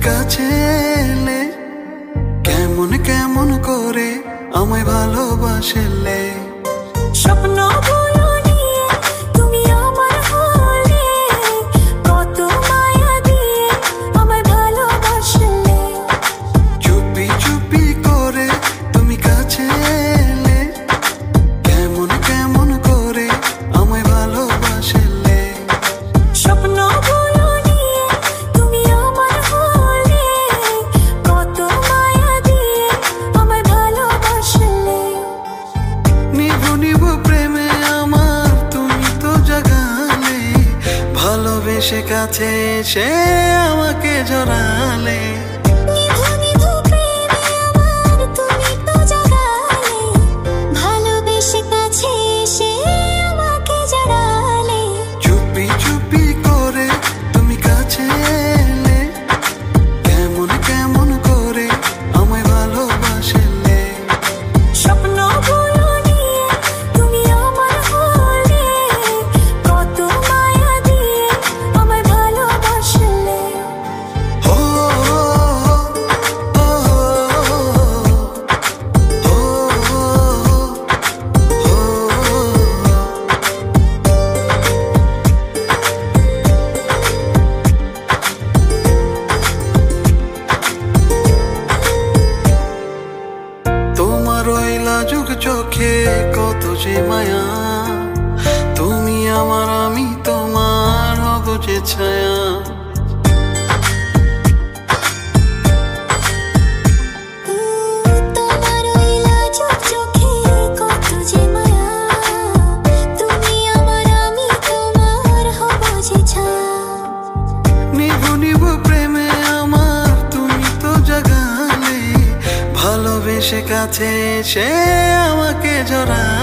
কাছে এলে কেমন কেমন করে আমায় ভালোবাসলে। স্বপ্ন নিয়ে তুমি আমার হলে, কত মায়া দিয়ে আমায় ভালোবাসলে। চুপি চুপি করে তুমি কাছে এলে কেমন কেমন করে আমায় ভালোবাসলে। স্বপ্ন নিয়ে তুমি আমার হলে, কত মায়া দিয়ে আমায় ভালোবাসলে। নিভু নিভু প্রেমে আমার তুমি তো জাগালে, ভালোবেসে কাছে এসে আমাকে জড়ালে। নিভু নিভু প্রেমে আমার তুমি তো জাগালে, ভালোবেসে কাছে এসে আমাকে জড়ালে। চুপি চুপি করে তুমি কাছে এলে কেমন কেমন করে আমায় ভালোবাসলে। স্বপ্ন নিয়ে তুমি আমার হলে, কত মায়া দিয়ে আমায় ভালোবাসলে। ও ও তোমার ওই লাজুক চোখে কত যে মায়া, তুমি আমার আমি তোমার হব যে ছায়া। তোমার ওই লাজুক চোখে কত যে মায়া, তুমি আমার আমি তোমার হব যে ছায়া। নিভু নিভু প্রেমে আমার তুমি তো জাগালে, ভালোবেসে কাছে এসে আমাকে জড়ালে।